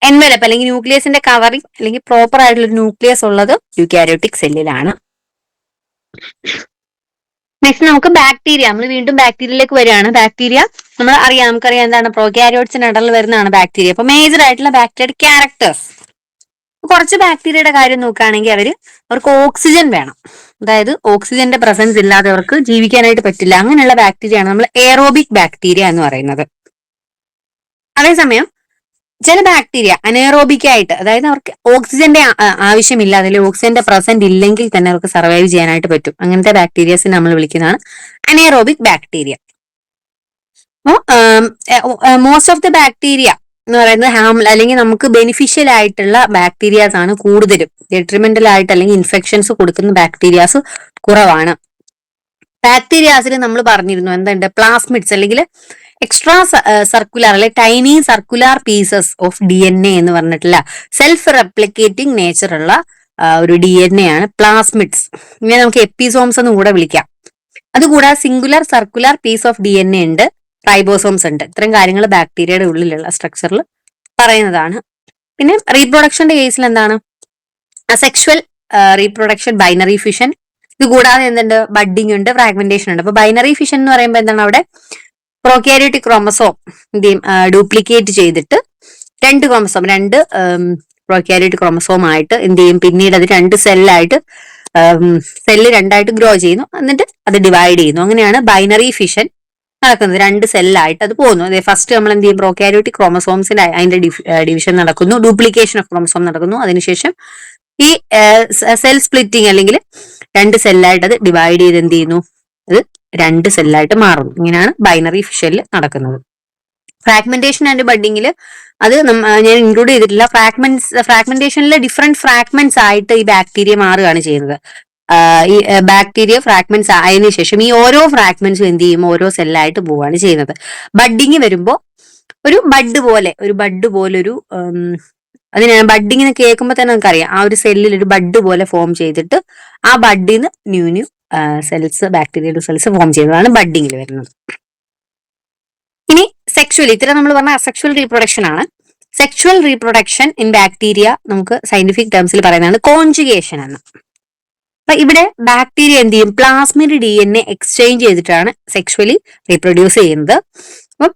എൻവലപ്പ് അല്ലെങ്കിൽ ന്യൂക്ലിയസിന്റെ കവറിംഗ് അല്ലെങ്കിൽ പ്രോപ്പർ ആയിട്ടുള്ള ന്യൂക്ലിയസ് ഉള്ളത് യൂക്യാരിയോട്ടിക് സെല്ലിലാണ്. നെക്സ്റ്റ് നമുക്ക് ബാക്ടീരിയ, നമ്മൾ വീണ്ടും ബാക്ടീരിയയിലേക്ക് വരികയാണ്. ബാക്ടീരിയ നമുക്കറിയാം എന്താണ്? പ്രോക്യാരിയോട്സിന്റെ അണ്ടറിൽ വരുന്നതാണ് ബാക്ടീരിയ. അപ്പൊ മേജർ ആയിട്ടുള്ള ബാക്ടീരിയയുടെ ക്യാരക്ടേഴ്സ്, കുറച്ച് ബാക്ടീരിയയുടെ കാര്യം നോക്കുകയാണെങ്കിൽ അവർക്ക് ഓക്സിജൻ വേണം, അതായത് ഓക്സിജന്റെ പ്രസൻസ് ഇല്ലാതെ അവർക്ക് ജീവിക്കാനായിട്ട് പറ്റില്ല. അങ്ങനെയുള്ള ബാക്ടീരിയയാണ് നമ്മൾ എയറോബിക് ബാക്ടീരിയ എന്ന് പറയുന്നത്. അതേസമയം ചില ബാക്ടീരിയ അനേറോബിക് ആയിട്ട്, അതായത് അവർക്ക് ഓക്സിജന്റെ ആവശ്യമില്ല, അതിൽ ഓക്സിജന്റെ പ്രസന്റ് ഇല്ലെങ്കിൽ തന്നെ അവർക്ക് സർവൈവ് ചെയ്യാനായിട്ട് പറ്റും. അങ്ങനത്തെ ബാക്ടീരിയസിനെ നമ്മൾ വിളിക്കുന്നതാണ് anaerobic bacteria. Most of the bacteria എന്ന് പറയുന്നത് അല്ലെങ്കിൽ നമുക്ക് ബെനിഫിഷ്യൽ ആയിട്ടുള്ള ബാക്ടീരിയാസ് ആണ് കൂടുതലും. ഡെട്രിമെന്റൽ ആയിട്ട് അല്ലെങ്കിൽ ഇൻഫെക്ഷൻസ് കൊടുക്കുന്ന ബാക്ടീരിയാസ് കുറവാണ്. ബാക്ടീരിയാസിൽ നമ്മൾ പറഞ്ഞിരുന്നു എന്തുണ്ട്? പ്ലാസ്മിഡ്സ് അല്ലെങ്കിൽ എക്സ്ട്രാ സർക്കുലർ അല്ലെ tiny circular pieces of DNA എന്ന് പറഞ്ഞിട്ടില്ല, സെൽഫ് റെപ്ലിക്കേറ്റിംഗ് നേച്ചർ ഉള്ള ഒരു DNA ആണ് പ്ലാസ്മിഡ്സ്. ഇങ്ങനെ നമുക്ക് എപ്പിസോംസ് എന്ന് കൂടെ വിളിക്കാം. അതുകൂടാതെ singular circular piece of DNA ഉണ്ട്, റൈബോസോംസ് ഉണ്ട്. ഇത്തരം കാര്യങ്ങൾ ബാക്ടീരിയയുടെ ഉള്ളിലുള്ള സ്ട്രക്ചറിൽ പറയുന്നതാണ്. പിന്നെ റീപ്രൊഡക്ഷന്റെ കേസിൽ എന്താണ്? Asexual reproduction, binary fission. ഇത് കൂടാതെ എന്തുണ്ട്? ബഡ്ഡിംഗ് ഉണ്ട്, ഫ്രാഗ്മെന്റേഷൻ ഉണ്ട്. അപ്പൊ ബൈനറി ഫിഷൻ എന്ന് പറയുമ്പോൾ എന്താണ്? അവിടെ പ്രോക്യാരിയോട്ടിക് ക്രോമസോം ഡ്യൂപ്ലിക്കേറ്റ് ചെയ്തിട്ട് രണ്ട് പ്രോക്യാരിയോട്ടിക് ക്രോമസോം ആയിട്ട് എന്ത് ചെയ്യും? പിന്നീട് അത് രണ്ട് സെല്ല് രണ്ടായിട്ട് ഗ്രോ ചെയ്യുന്നു, എന്നിട്ട് അത് ഡിവൈഡ് ചെയ്യുന്നു. അങ്ങനെയാണ് ബൈനറി ഫിഷൻ നടക്കുന്നത്. രണ്ട് സെല്ലായിട്ട് അത് പോകുന്നു. അതെ, ഫസ്റ്റ് നമ്മൾ എന്ത് ചെയ്യും? പ്രോക്യാരിയോട്ടിക് ക്രോമസോംസിന്റെ അതിന്റെ ഡിവിഷൻ നടക്കുന്നു, ഡ്യൂപ്ലിക്കേഷൻ ഓഫ് ക്രോമസോം നടക്കുന്നു. അതിനുശേഷം ഈ സെൽ സ്പ്ലിറ്റിംഗ് അല്ലെങ്കിൽ രണ്ട് സെല്ലായിട്ട് അത് ഡിവൈഡ് ചെയ്ത് എന്ത് ചെയ്യുന്നു? ഇത് 2 സെല്ലായിട്ട് മാറുന്നു. ഇങ്ങനെയാണ് ബൈനറി ഫിഷനിൽ നടക്കുന്നത്. ഫ്രാഗ്മെന്റേഷൻ ആൻഡ് ബഡ്ഡിങ്ങിൽ അത് ഞാൻ ഇൻക്ലൂഡ് ചെയ്തിട്ടില്ല. ഫ്രാഗ്മെന്റേഷനിൽ ഡിഫറെന്റ് ഫ്രാഗ്മെന്റ്സ് ആയിട്ട് ഈ ബാക്ടീരിയ മാറുകയാണ് ചെയ്യുന്നത്. ഈ ബാക്ടീരിയ ഫ്രാഗ്മെന്റ്സ് ആയതിനു ശേഷം ഈ ഓരോ ഫ്രാഗ്മെന്റ്സും എന്ത് ചെയ്യും, ഓരോ സെല്ലായിട്ട് പോവുകയാണ് ചെയ്യുന്നത്. ബഡ്ഡിങ് വരുമ്പോൾ ഒരു ബഡ് പോലെ ഒരു അതിന് ബഡ്ഡിങ് എന്ന് കേൾക്കുമ്പോൾ തന്നെ നമുക്കറിയാം, ആ ഒരു സെല്ലിൽ ഒരു ബഡ് പോലെ ഫോം ചെയ്തിട്ട് ആ ബഡിൽ നിന്ന് new cells, bacterial cells form ചെയ്യുന്നതാണ് ബഡ്ഡിങ്ങിൽ വരുന്നത്. ഇനി സെക്ഷുവൽ, ഇത്തരം നമ്മൾ പറഞ്ഞ അസെക്ഷുവൽ റീപ്രൊഡക്ഷൻ ആണ്. സെക്ഷുവൽ റീപ്രൊഡക്ഷൻ ഇൻ ബാക്ടീരിയ നമുക്ക് സയന്റിഫിക് ടേംസിൽ പറയുന്നതാണ് കോൺജുഗേഷൻ എന്ന്. അപ്പൊ ഇവിടെ ബാക്ടീരിയ എന്ത് ചെയ്യും, പ്ലാസ്മിഡ് DNA എക്സ്ചേഞ്ച് ചെയ്തിട്ടാണ് സെക്ഷുവലി റീപ്രൊഡ്യൂസ് ചെയ്യുന്നത്. അപ്പം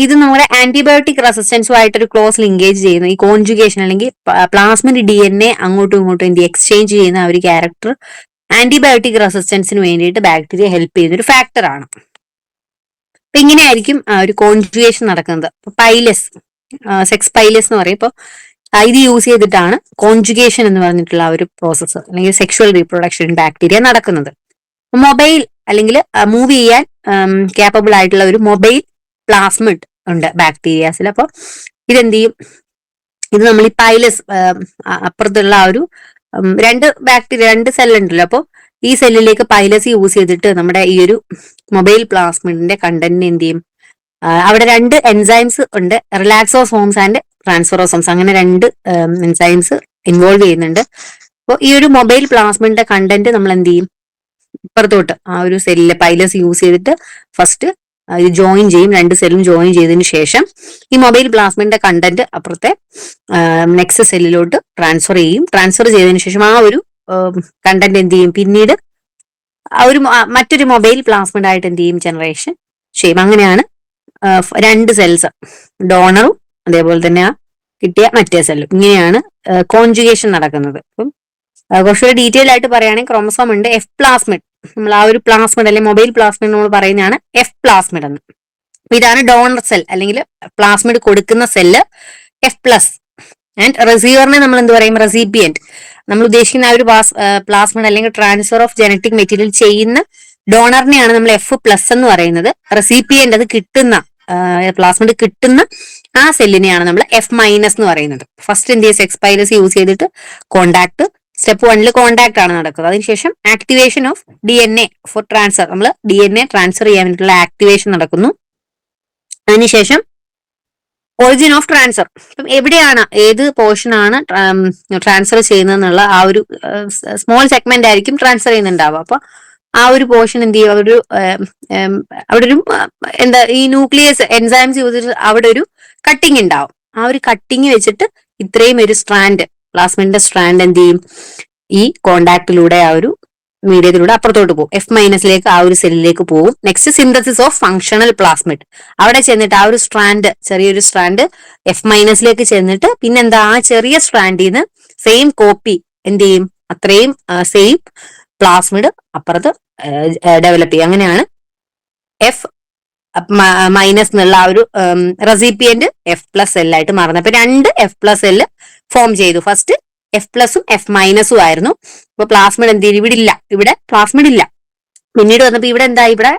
ഇത് നമ്മുടെ ആന്റിബയോട്ടിക് റെസിസ്റ്റൻസുമായിട്ട് ഒരു ക്ലോസ് ലിങ്കേജ് ചെയ്യുന്ന ഈ കോൺജുഗേഷൻ അല്ലെങ്കിൽ പ്ലാസ്മിഡ് DNA അങ്ങോട്ടും ഇങ്ങോട്ടും എന്ത് എക്സ്ചേഞ്ച് ചെയ്യുന്ന ആ ഒരു ക്യാരക്ടർ ആന്റിബയോട്ടിക് റെസിസ്റ്റൻസിന് വേണ്ടിയിട്ട് ബാക്ടീരിയ ഹെൽപ്പ് ചെയ്യുന്ന ഒരു ഫാക്ടറാണ്. അപ്പൊ ഇങ്ങനെയായിരിക്കും ഒരു കോൺജുഗേഷൻ നടക്കുന്നത്. പൈലസ്, സെക്സ് പൈലസ് എന്ന് പറയും. ഇപ്പൊ ഇത് യൂസ് ചെയ്തിട്ടാണ് കോൺജുഗേഷൻ എന്ന് പറഞ്ഞിട്ടുള്ള ഒരു പ്രോസസ്സ് അല്ലെങ്കിൽ സെക്ഷുവൽ റീപ്രൊഡക്ഷൻ ബാക്ടീരിയ നടക്കുന്നത്. മൊബൈൽ അല്ലെങ്കിൽ മൂവ് ചെയ്യാൻ കേപ്പബിൾ ആയിട്ടുള്ള ഒരു മൊബൈൽ പ്ലാസ്മിഡ് ഉണ്ട് ബാക്ടീരിയാസിൽ. അപ്പൊ ഇതെന്ത് ചെയ്യും, ഇത് നമ്മൾ ഈ പൈലസ് അപ്പുറത്തുള്ള ആ ഒരു രണ്ട് സെല്ലുണ്ടല്ലോ, അപ്പോൾ ഈ സെല്ലിലേക്ക് പൈലസ് യൂസ് ചെയ്തിട്ട് നമ്മുടെ ഈ ഒരു മൊബൈൽ പ്ലാസ്മിഡിന്റെ കണ്ടന്റിന് എന്ത് ചെയ്യും, അവിടെ 2 എൻസൈംസ് ഉണ്ട്, റിലാക്സോസോംസ് ആൻഡ് ട്രാൻസ്ഫറോസോംസ്, അങ്ങനെ 2 എൻസൈംസ് ഇൻവോൾവ് ചെയ്യുന്നുണ്ട്. അപ്പോൾ ഈ ഒരു മൊബൈൽ പ്ലാസ്മിഡിന്റെ കണ്ടന്റ് നമ്മൾ എന്ത് ചെയ്യും, ഇപ്പുറത്തോട്ട് ആ ഒരു സെല്ലിലെ പൈലസ് യൂസ് ചെയ്തിട്ട് ഫസ്റ്റ് ഇത് ജോയിൻ ചെയ്യും. 2 സെല്ലും ജോയിൻ ചെയ്തതിന് ശേഷം ഈ മൊബൈൽ പ്ലാസ്മിഡിന്റെ കണ്ടന്റ് അപ്പുറത്തെ നെക്സ്റ്റ് സെല്ലിലോട്ട് ട്രാൻസ്ഫർ ചെയ്യും. ട്രാൻസ്ഫർ ചെയ്തതിനു ശേഷം ആ ഒരു കണ്ടന്റ് എന്ത് ചെയ്യും, പിന്നീട് ആ ഒരു മറ്റൊരു മൊബൈൽ പ്ലാസ്മിഡ് ആയിട്ട് എന്ത് ചെയ്യും, ജനറേഷൻ ചെയ്യും. അങ്ങനെയാണ് 2 സെൽസ്, ഡോണറും അതേപോലെ തന്നെ ആ കിട്ടിയ മറ്റേ സെല്ലും, ഇങ്ങനെയാണ് കോൺജുഗേഷൻ നടക്കുന്നത്. അപ്പം കുറച്ചുകൂടി ഡീറ്റെയിൽ ആയിട്ട് പറയുകയാണെങ്കിൽ ക്രോമസോം ഉണ്ട്, F പ്ലാസ്മിഡ്, നമ്മൾ ആ ഒരു പ്ലാസ്മിഡ് അല്ലെങ്കിൽ മൊബൈൽ പ്ലാസ്മിഡ് നമ്മൾ പറയുന്നതാണ് F പ്ലാസ്മിഡ് എന്ന്. അപ്പൊ ഇതാണ് ഡോണർ സെൽ അല്ലെങ്കിൽ പ്ലാസ്മിഡ് കൊടുക്കുന്ന സെല്ല് F+. ആൻഡ് റിസീവറിനെ നമ്മൾ എന്ത് പറയും, റെസിപ്പിയന്റ്. നമ്മൾ ഉദ്ദേശിക്കുന്ന ആ ഒരു പ്ലാസ്മിഡ് അല്ലെങ്കിൽ ട്രാൻസ്ഫർ ഓഫ് ജനറ്റിക് മെറ്റീരിയൽ ചെയ്യുന്ന ഡോണറിനെയാണ് നമ്മൾ F+ എന്ന് പറയുന്നത്. റെസിപ്പിയന്റ്, അത് കിട്ടുന്ന പ്ലാസ്മിഡ് കിട്ടുന്ന ആ സെല്ലിനെയാണ് നമ്മൾ F- എന്ന് പറയുന്നത്. ഫസ്റ്റ് എന്ത് ചെയ്യും, സെക്സ് പൈലസ് യൂസ് ചെയ്തിട്ട് കോണ്ടാക്ട്, സ്റ്റെപ്പ് 1 കോണ്ടാക്ട് ആണ് നടക്കുന്നത്. അതിനുശേഷം activation of DNA four transfer, നമ്മൾ DNA ട്രാൻസ്ഫർ ചെയ്യാൻ വേണ്ടിയിട്ടുള്ള ആക്ടിവേഷൻ നടക്കുന്നു. അതിനുശേഷം ഒറിജിൻ ഓഫ് ട്രാൻസ്ഫർ, ഇപ്പം എവിടെയാണ്, ഏത് പോർഷൻ ആണ് ട്രാൻസ്ഫർ ചെയ്യുന്നതെന്നുള്ള ആ ഒരു സ്മോൾ സെഗ്മെന്റ് ആയിരിക്കും ട്രാൻസ്ഫർ ചെയ്യുന്നുണ്ടാവുക. അപ്പൊ ആ ഒരു പോർഷൻ എന്ത് ചെയ്യും, അവിടെ ഒരു എന്താ ഈ ന്യൂക്ലിയസ് എൻസൈംസ് യൂസ് ചെയ്തിട്ട് അവിടെ ഒരു കട്ടിങ് ഉണ്ടാവും. ആ ഒരു കട്ടിങ് വെച്ചിട്ട് ഇത്രയും ഒരു സ്ട്രാൻഡ്, പ്ലാസ്മിഡിന്റെ സ്ട്രാൻഡ് എന്ത് ചെയ്യും, ഈ കോണ്ടാക്റ്റിലൂടെ ആ ഒരു മീഡിയത്തിലൂടെ അപ്പുറത്തോട്ട് പോകും, F- ആ ഒരു സെല്ലിലേക്ക് പോകും. Next synthesis of functional plasmid, അവിടെ ചെന്നിട്ട് ആ ഒരു സ്ട്രാൻഡ്, ചെറിയൊരു സ്ട്രാൻഡ് F- ചെന്നിട്ട് പിന്നെന്താ, ആ ചെറിയ സ്ട്രാൻഡിൽ നിന്ന് സെയിം കോപ്പി എന്ത് ചെയ്യും, അത്രയും സെയിം പ്ലാസ്മിഡ് അപ്പുറത്ത് ഡെവലപ്പ് ചെയ്യും. അങ്ങനെയാണ് F- എന്നുള്ള ആ ഒരു റെസിപ്പിയന്റ് F+ സെല്ലായിട്ട് മാറുന്നത്. അപ്പൊ 2 F+ സെല്ല് ഫോം ചെയ്തു. ഫസ്റ്റ് F+ഉം F- ആയിരുന്നു. ഇപ്പൊ പ്ലാസ്മിഡ് എന്ത് ചെയ്യും, ഇവിടെ പ്ലാസ്മിഡ് ഇല്ല. പിന്നീട് വന്നപ്പോ ഇവിടെ എന്താ, ഇവിടെ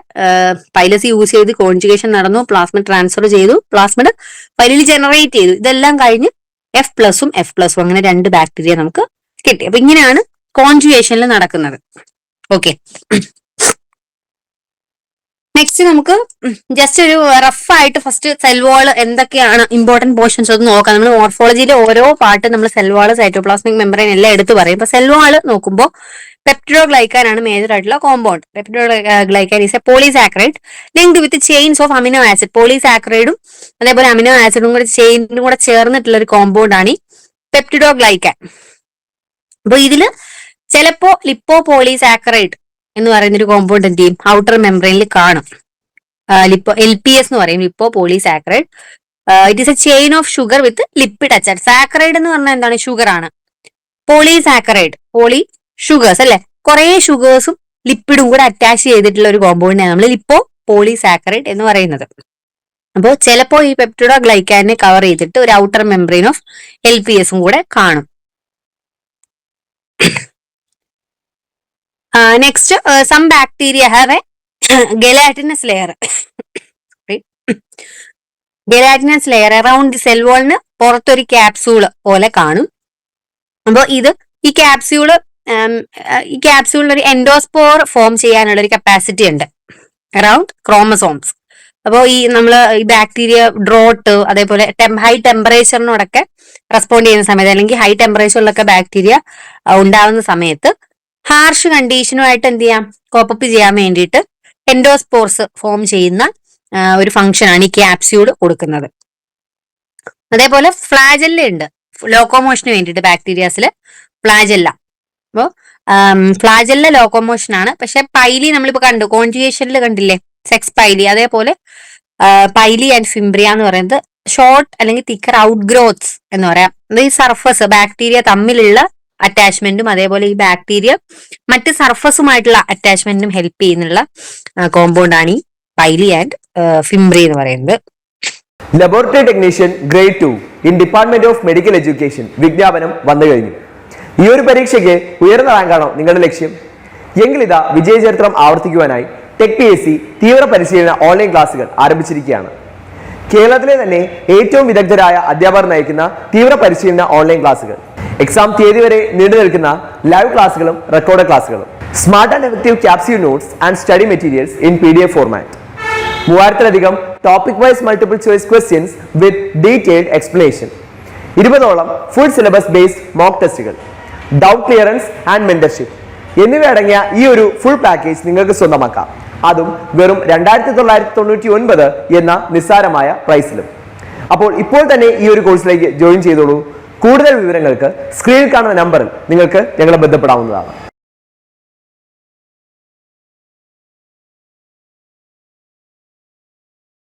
പൈലസ് യൂസ് ചെയ്ത് കോൺജുഗേഷൻ നടന്നു, പ്ലാസ്മിഡ് ട്രാൻസ്ഫർ ചെയ്തു, പ്ലാസ്മിഡ് പൈലിൽ ജനറേറ്റ് ചെയ്തു. ഇതെല്ലാം കഴിഞ്ഞ് F+ഉം F+ഉം അങ്ങനെ 2 ബാക്ടീരിയ നമുക്ക് കിട്ടി. അപ്പൊ ഇങ്ങനെയാണ് കോൺജുഗേഷനിൽ നടക്കുന്നത്. ഓക്കെ, നെക്സ്റ്റ് നമുക്ക് ജസ്റ്റ് ഒരു റഫ് ആയിട്ട് ഫസ്റ്റ് സെൽ വാൾ എന്തൊക്കെയാണ് ഇമ്പോർട്ടന്റ് പോർഷൻസ് ഒന്ന് നോക്കാം. നമ്മൾ മോർഫോളജിയിലെ ഓരോ പാർട്ട് നമ്മൾ സെൽ വാൾ, സൈറ്റോപ്ലാസ്മിക് മെമ്പറൈൻ എല്ലാം എടുത്ത് പറയും. ഇപ്പൊ സെൽ വാൾ നോക്കുമ്പോൾ പെപ്റ്റിഡോഗ്ലൈക്കാൻ ആണ് മേജർ ആയിട്ടുള്ള compound. Peptidoglycan is a polysaccharide linked with chains of amino acid. പോളിസാക്കറൈഡും അതേപോലെ അമിനോ ആസിഡും കൂടെ ചെയിനും കൂടെ ചേർന്നിട്ടുള്ള ഒരു കോമ്പൗണ്ട് ആണ് ഈ പെപ്റ്റിഡോഗ്ലൈക്കാൻ. അപ്പൊ ഇതില് ചിലപ്പോ ലിപ്പോ പോളിസാക്കറൈഡ് എന്ന് പറയുന്ന ഒരു കോമ്പൗണ്ട് എന്ത് ചെയ്യും, ഔട്ടർ മെംബ്രെയിനിൽ കാണും. LPS എന്ന് പറയും, lipopolysaccharide. It is a chain of sugar with lipid attach. Saccharide എന്ന് പറഞ്ഞാൽ എന്താണ്, ഷുഗർ ആണ്. പോളിസാക്കറൈഡ്, പോളി ഷുഗേഴ്സ് അല്ലെ, കുറെ ഷുഗേഴ്സും ലിപ്പിഡും കൂടെ അറ്റാച്ച് ചെയ്തിട്ടുള്ള ഒരു കോമ്പൗണ്ടിനെ നമ്മൾ ലിപ്പോ പോളിസാക്കറൈഡ് എന്ന് പറയുന്നത്. അപ്പോൾ ചിലപ്പോൾ ഈ പെപ്റ്റിഡോഗ്ലൈക്കാനെ കവർ ചെയ്തിട്ട് ഒരു ഔട്ടർ മെംബ്രെയിൻ ഓഫ് LPSഉം കൂടെ കാണും. Next, some bacteria have a gelatinous layer gelatinous layer around cell വാളിന് പുറത്തൊരു ക്യാപ്സ്യൂള് പോലെ കാണും. അപ്പോൾ ഈ ക്യാപ്സ്യൂളിൽ ഒരു എൻഡോസ്പോർ ഫോം ചെയ്യാനുള്ള ഒരു കപ്പാസിറ്റി ഉണ്ട് അറൌണ്ട് ക്രോമസോംസ്. അപ്പോൾ ഈ ബാക്ടീരിയ ഡ്രോട്ട് അതേപോലെ ഹൈ ടെമ്പറേച്ചറിനോടൊക്കെ റെസ്പോണ്ട് ചെയ്യുന്ന സമയത്ത് അല്ലെങ്കിൽ ഹൈ ടെമ്പറേച്ചറിലൊക്കെ ബാക്ടീരിയ ഉണ്ടാവുന്ന സമയത്ത് ഹാർഷ് കണ്ടീഷനുമായിട്ട് എന്ത് ചെയ്യാം, കോപ്പപ്പ് ചെയ്യാൻ വേണ്ടിയിട്ട് എൻഡോസ്പോർസ് ഫോം ചെയ്യുന്ന ഒരു ഫംഗ്ഷനാണ് ഈ ക്യാപ്സ്യൂൾ കൊടുക്കുന്നത്. അതേപോലെ ഫ്ലാജെല്ല ഉണ്ട് ലോക്കോമോഷന് വേണ്ടിയിട്ട് ബാക്ടീരിയാസിൽ ഫ്ലാജെല്ല. അപ്പോൾ ഫ്ലാജെല്ല ലോക്കോമോഷൻ ആണ്. പക്ഷെ പൈലി നമ്മളിപ്പോ കണ്ടു കോൺജുഗേഷനിൽ കണ്ടില്ലേ സെക്സ് പൈലി, അതേപോലെ പൈലി ആൻഡ് ഫിംബ്രിയ എന്ന് പറയുന്നത് ഷോർട്ട് അല്ലെങ്കിൽ തിക്കർ ഔട്ട് ഗ്രോത്ത്സ് എന്ന് പറയാം. ഈ സർഫസ് ബാക്ടീരിയ തമ്മിലുള്ള അറ്റാച്ച്മെന്റും അതേപോലെ ഈ ബാക്ടീരിയ മറ്റ് സർഫസുമായിട്ടുള്ള അറ്റാച്ച്മെന്റും ഹെൽപ്പ് ചെയ്യുന്നുള്ള കോമ്പൗണ്ട് ആണ് ഈ പൈലി ആൻഡ് ഫിംബ്രി എന്ന് പറയുന്നത്. Laboratory technician grade 2 in department of medical education വിജ്ഞാപനം വന്നു കഴിഞ്ഞു. ഈ ഒരു പരീക്ഷയ്ക്ക് ഉയർന്ന റാങ്കാണോ നിങ്ങളുടെ ലക്ഷ്യം? എങ്കിൽ ഇതാ വിജയചരിത്രം ആവർത്തിക്കുവാനായി ടെക് PSC തീവ്ര പരിശീലന ഓൺലൈൻ ക്ലാസുകൾ ആരംഭിച്ചിരിക്കുകയാണ്. കേരളത്തിലെ തന്നെ ഏറ്റവും വിദഗ്ധരായ അധ്യാപകർ നയിക്കുന്ന തീവ്ര പരിശീലന ഓൺലൈൻ ക്ലാസുകൾ, എക്സാം തീയതി വരെ നീണ്ടു നിൽക്കുന്ന ലൈവ് ക്ലാസുകളും റെക്കോർഡ് ക്ലാസുകളും, smart and effective capsule notes and study materials in PDF format, 3000-ലധികം topic wise multiple choice questions with detailed explanation, 20ഓളം ഫുൾ സിലബസ് ബേസ്ഡ് മോക്ക് ടെസ്റ്റുകൾ, ഡൗട്ട് ക്ലിയറൻസ് ആൻഡ് മെന്റർഷിപ്പ് എന്നിവയടങ്ങിയ ഈ ഒരു ഫുൾ പാക്കേജ് നിങ്ങൾക്ക് സ്വന്തമാക്കാം. അതും വെറും 2999 എന്ന നിസ്സാരമായ പ്രൈസിലും. അപ്പോൾ ഇപ്പോൾ തന്നെ ഈ ഒരു കോഴ്സിലേക്ക് ജോയിൻ ചെയ്തോളൂ. കൂടുതൽ വിവരങ്ങൾക്ക് സ്ക്രീനിൽ കാണുന്ന നമ്പറിൽ നിങ്ങൾക്ക് ഞങ്ങളെ ബന്ധപ്പെടാവുന്നതാണ്.